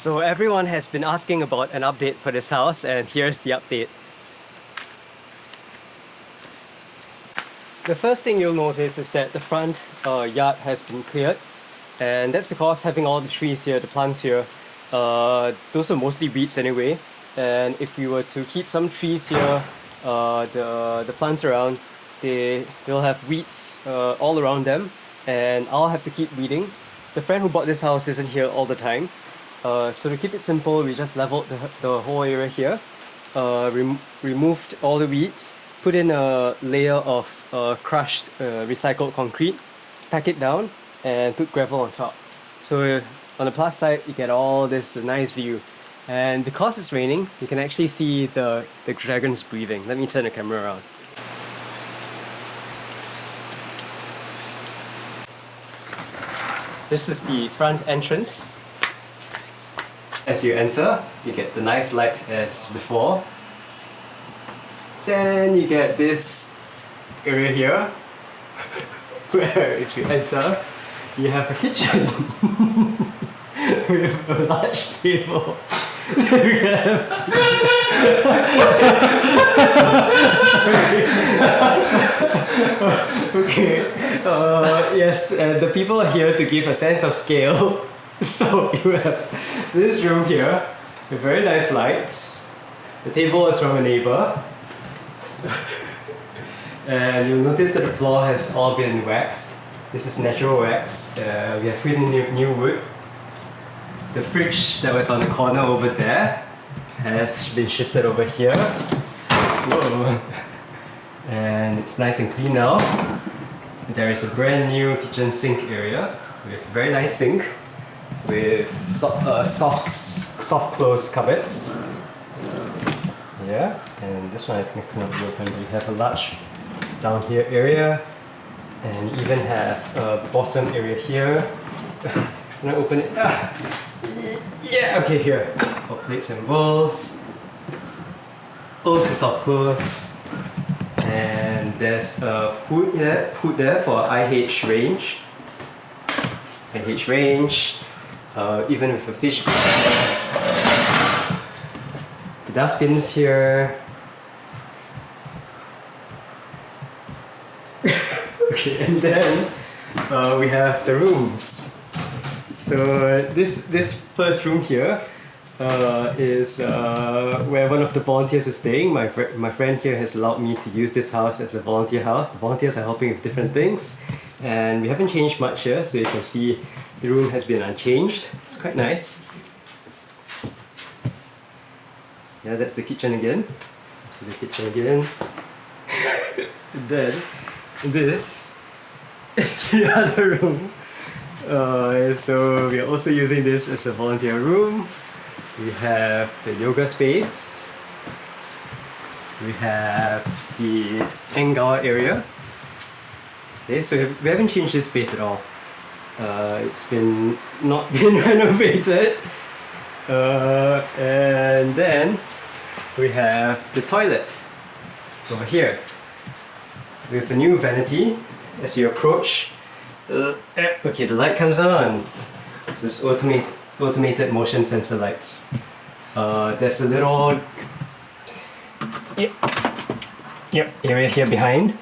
So everyone has been asking about an update for this house, and here's the update. The first thing you'll notice is that the front yard has been cleared, and that's because having all the trees here, the plants here, those are mostly weeds anyway, and if we were to keep some trees here, the plants around, they'll have weeds all around them, and I'll have to keep weeding. The friend who bought this house isn't here all the time, so to keep it simple, we just leveled the whole area here, removed all the weeds, put in a layer of crushed recycled concrete, pack it down, and put gravel on top. So on the plus side, you get all this nice view. And because it's raining, you can actually see the dragons breathing. Let me turn the camera around. This is the front entrance. As you enter, you get the nice light as before. Then you get this area here, where if you enter, you have a kitchen with a large table. Okay. Yes, and the people are here to give a sense of scale. So you have this room here with very nice lights. The table is from a neighbor. And you'll notice that the floor has all been waxed. This is natural wax. We have put in new wood. The fridge that was on the corner over there has been shifted over here. Whoa. And it's nice and clean now. There is a brand new kitchen sink area with a very nice sink with soft close cupboards. Yeah, and this one I think cannot be open. We have a large down here area, and even have a bottom area here. Can I open it? Yeah, okay, here. Hot plates and bowls. Also soft close. And there's a hood there for IH range. IH range, even with a fish. The dustbins here. Okay, and then we have the rooms. So this first room here is where one of the volunteers is staying. My friend here has allowed me to use this house as a volunteer house. The volunteers are helping with different things, and we haven't changed much here, so you can see the room has been unchanged. It's quite nice. Yeah, that's the kitchen again. So the kitchen again. Then this is the other room. So we are also using this as a volunteer room. We have the yoga space. We have the Engawa area. Okay, so we haven't changed this space at all. It's not been renovated. And then we have the toilet over here with a new vanity. As you approach, okay, the light comes on. This is automated motion sensor lights. There's a little area here behind,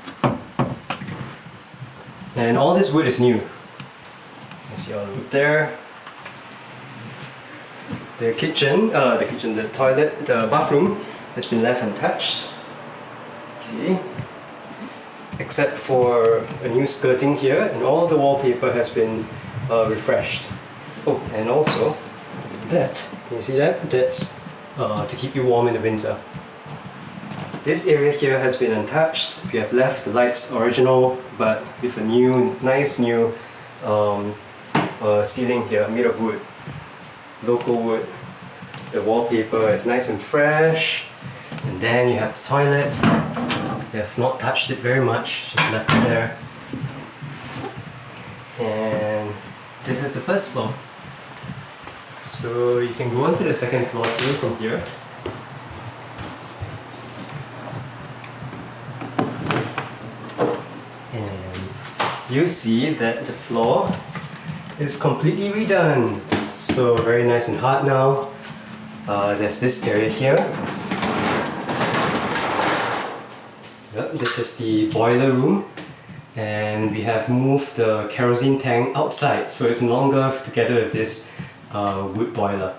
and all this wood is new. You see all the wood there. The toilet, the bathroom has been left untouched. Okay. Except for a new skirting here, and all the wallpaper has been refreshed. Oh, and also that, can you see that? That's to keep you warm in the winter. This area here has been untouched. We have left the lights original, but with a nice new ceiling here made of wood, local wood. The wallpaper is nice and fresh, and then you have the toilet. We have not touched it very much, just left it there. And this is the first floor. So you can go on to the second floor too from here. And you see that the floor is completely redone. So very nice and hot now. There's this area here. Yep, this is the boiler room, and we have moved the kerosene tank outside, so it's no longer together with this wood boiler.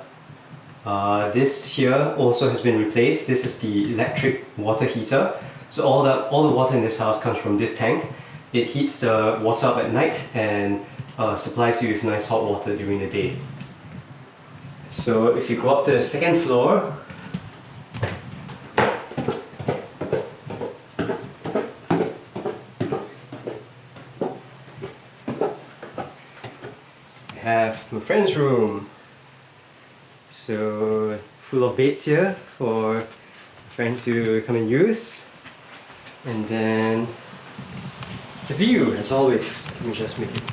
This here also has been replaced. This is the electric water heater. So all the water in this house comes from this tank. It heats the water up at night and supplies you with nice hot water during the day. So if you go up to the second floor, we have my friend's room. So full of beds here for a friend to come and use. And then the view, as always. Let me just make it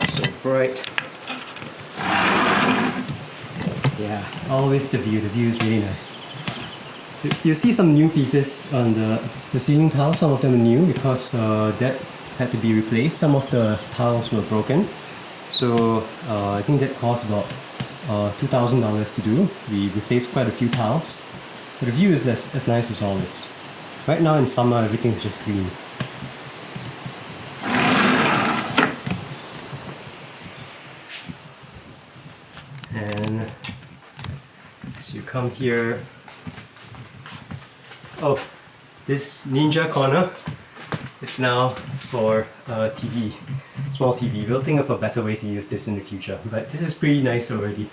so bright. Yeah, always the view. The view is really nice. You see some new pieces on the ceiling tiles. Some of them are new because that had to be replaced. Some of the tiles were broken. So I think that cost about $2,000 to do. We replaced quite a few tiles. But the view is as nice as always. Right now in summer, everything's just green. And so you come here. Oh, this ninja corner is now for TV, small TV. We'll think of a better way to use this in the future. But this is pretty nice already.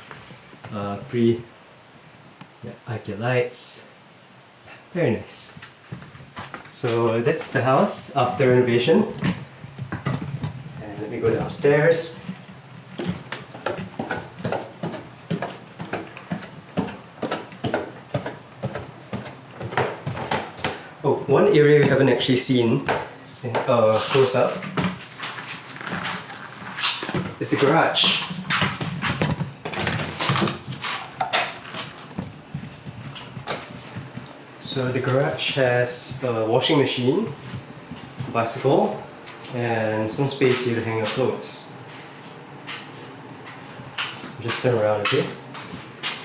I like your lights. Very nice. So that's the house after renovation. And let me go downstairs. Oh, one area we haven't actually seen close up is the garage. So the garage has a washing machine, bicycle, and some space here to hang your clothes. Just turn around a bit.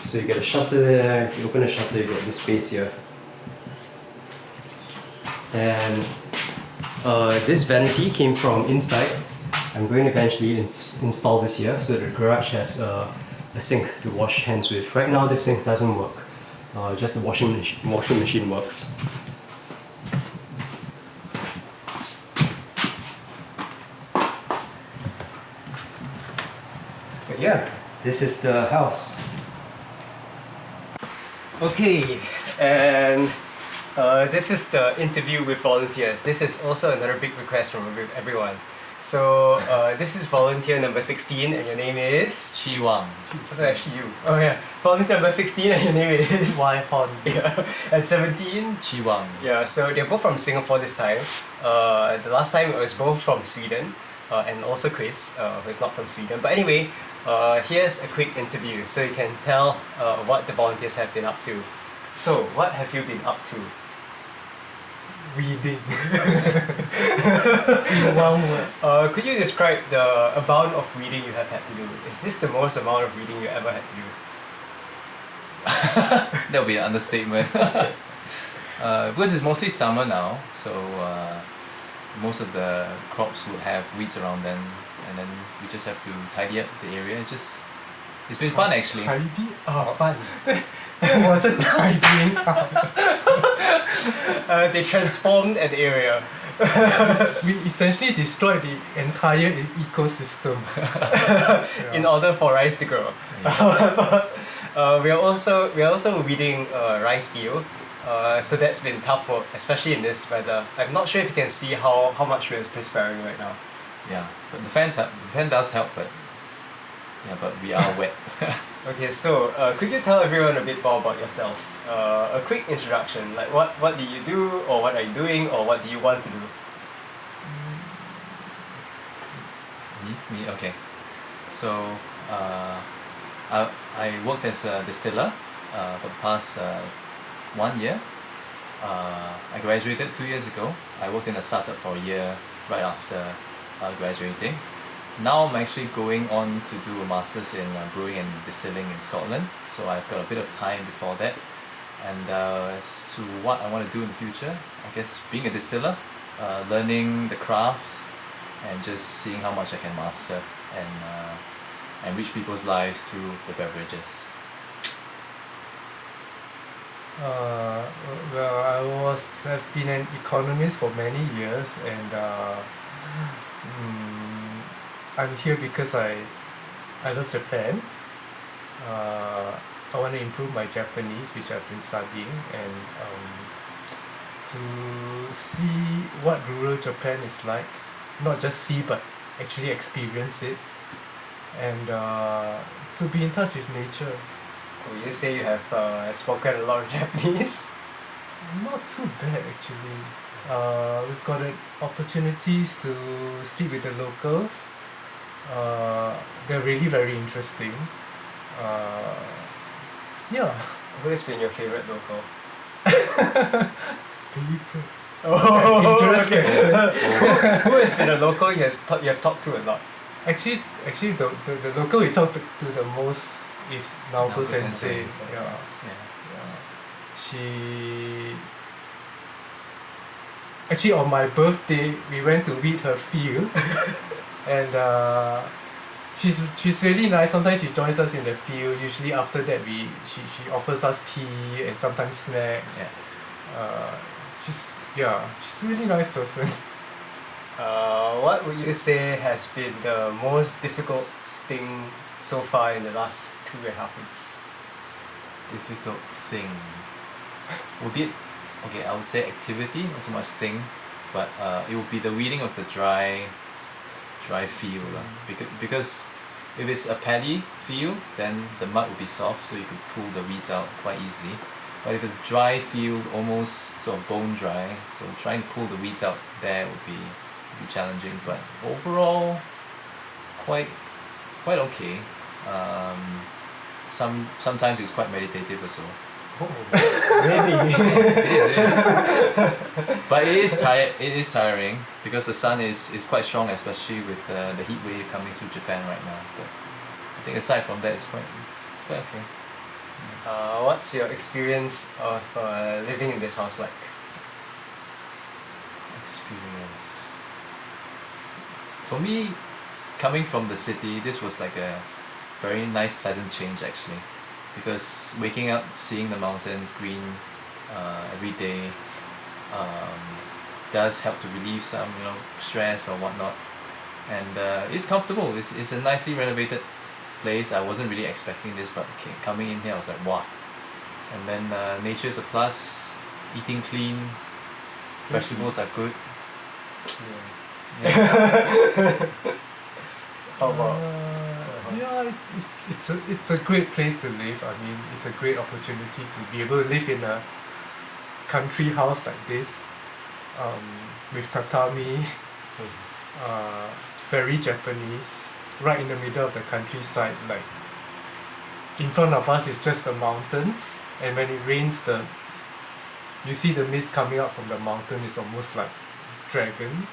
So you get a shutter there. If you open the shutter, you get this space here. And this vanity came from inside. I'm going to eventually install this here so that the garage has a sink to wash hands with. Right now, this sink doesn't work. Just the washing machine works. But yeah, this is the house. Okay, and this is the interview with volunteers. This is also another big request from everyone. So this is volunteer number 16 and your name is? Chee Wang. What's actually you? Oh yeah, volunteer number 16 and your name is? Wang. Yeah. And 17? Chee Wang. Yeah, so they're both from Singapore this time. The last time it was both from Sweden and also Chris, who is not from Sweden. But anyway, here's a quick interview so you can tell what the volunteers have been up to. So, what have you been up to? Reading. In one word. Could you describe the amount of reading you have had to do? Is this the most amount of reading you ever had to do? That would be an understatement. Because it's mostly summer now, so most of the crops would have weeds around them, and then we just have to tidy up the area. It's been fun actually. Tidy? Oh, Fun. it wasn't tidying up. They transformed an area. We essentially destroyed the entire ecosystem. In order for rice to grow. We are also weeding rice field. So that's been tough work, especially in this weather. I'm not sure if you can see how much we're perspiring right now. Yeah, but the fan does help, but we are wet. Okay, so could you tell everyone a bit more about yourselves? A quick introduction, like what do you do, or what are you doing, or what do you want to do? Me? Okay. So, I worked as a distiller for the past 1 year. I graduated 2 years ago. I worked in a startup for a year right after graduating. now I'm actually going on to do a master's in brewing and distilling in Scotland, so I've got a bit of time before that. And as to what I want to do in the future, I guess being a distiller, learning the craft, and just seeing how much I can master and enrich people's lives through the beverages. Well, have been an economist for many years, and I'm here because I love Japan. I want to improve my Japanese, which I've been studying, and to see what rural Japan is like, not just see but actually experience it, and to be in touch with nature. Would you say you have spoken a lot of Japanese? Not too bad actually. We've got opportunities to speak with the locals. They're really very interesting. Yeah. Who has been your favorite local? Favorite. Oh, Interesting. Who has been a local you have talked to a lot? Actually, the local we talk to the most is Naoko Naoko Sensei. Sensei. Yeah. Yeah. She actually on my birthday we went to meet her field, and she's really nice. Sometimes she joins us in the field. Usually after that she offers us tea and sometimes snacks. She's a really nice person. What would you say has been the most difficult thing so far in the last 2.5 weeks? Difficult thing would be, okay, I would say activity, not so much thing, but it would be the weeding of the dry field because if it's a paddy field, then the mud would be soft, so you could pull the weeds out quite easily. But if it's a dry field, almost sort of bone dry, so trying to pull the weeds out there would be challenging. But overall, quite okay. Sometimes it's quite meditative as well. Really? It is. But it is tiring because the sun is quite strong, especially with the heat wave coming through Japan right now. But I think aside from that, it's quite okay. What's your experience of living in this house like? Experience. For me, coming from the city, this was like a very nice, pleasant change actually. Because waking up, seeing the mountains green every day does help to relieve some stress or whatnot, and it's comfortable. It's a nicely renovated place. I wasn't really expecting this, but coming in here I was like wow. And then nature is a plus. Eating clean, vegetables are good. How about? It's a great place to live. I mean, it's a great opportunity to be able to live in a country house like this, with tatami, very Japanese, right in the middle of the countryside. Like in front of us is just the mountains, and when it rains, you see the mist coming out from the mountain. It's almost like dragons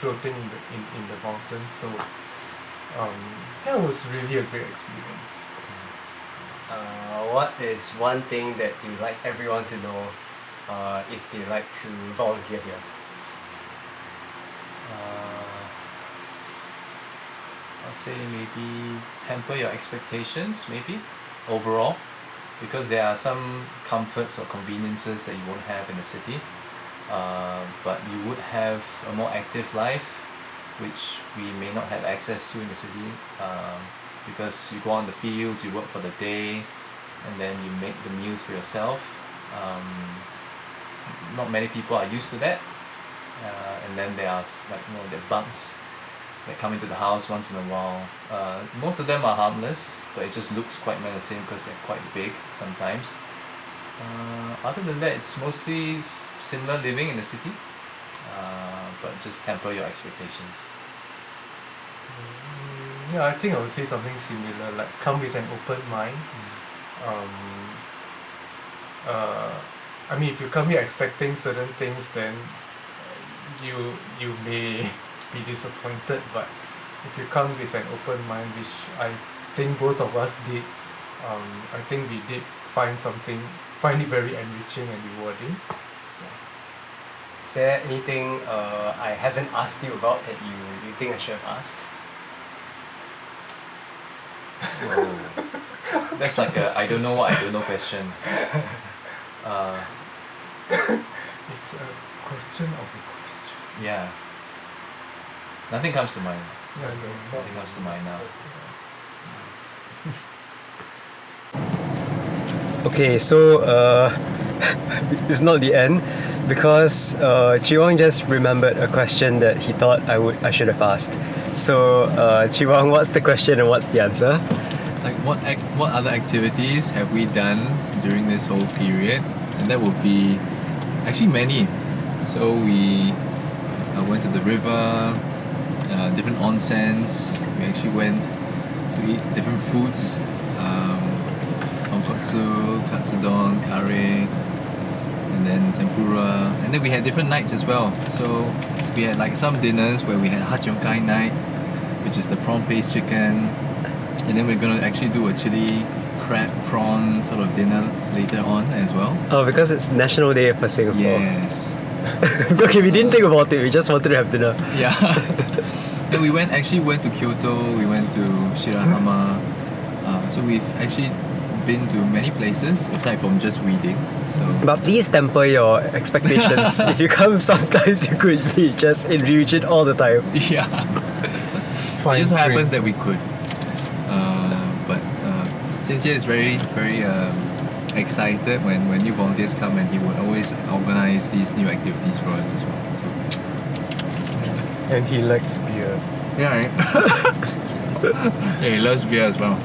floating in the mountains. So that was really a great experience. What is one thing that you like everyone to know if they like to volunteer here? I'd say maybe temper your expectations, maybe overall, because there are some comforts or conveniences that you won't have in the city, but you would have a more active life, which we may not have access to in the city, because you go on the fields, you work for the day, and then you make the meals for yourself. Not many people are used to that, and then there are the bugs that come into the house once in a while. Most of them are harmless, but it just looks quite menacing because they're quite big sometimes. Other than that, it's mostly similar living in the city, but just temper your expectations. Yeah, I think I would say something similar, like come with an open mind. I mean, if you come here expecting certain things, then you may be disappointed, but if you come with an open mind, which I think both of us did, I think we did find it very enriching and rewarding. Is there anything I haven't asked you about that you think I should have asked? Whoa. That's like a I don't know what I don't know question. It's a question of a question. Yeah. Nothing comes to mind. Yeah, no, Nothing comes to mind now. Okay, so it's not the end because Chee just remembered a question that he thought I should have asked. So Chee, what's the question and what's the answer? Like what other activities have we done during this whole period? And that would be actually many. So we went to the river, different onsens. We actually went to eat different foods, tonkotsu, katsudon, curry, and then tempura. And then we had different nights as well. So we had like some dinners where we had hachionkai night, which is the prawn paste chicken. And then we're gonna actually do a chili crab prawn sort of dinner later on as well. Oh, because it's National Day for Singapore. Yes. Okay, we didn't think about it. We just wanted to have dinner. Yeah. Then we went to Kyoto. We went to Shirahama. So we've actually been to many places aside from just reading. So. But please temper your expectations. If you come sometimes, you could be just in Ryujin all the time. Yeah. It just so happens that we could. But Xianjie is very, very excited when new volunteers come, and he would always organize these new activities for us as well. So. And he likes beer. Yeah, right? Yeah, he loves beer as well.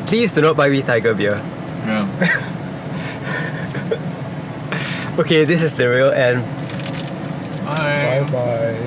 Please do not buy me tiger beer. Yeah. Okay, this is the real end. Bye. Bye bye.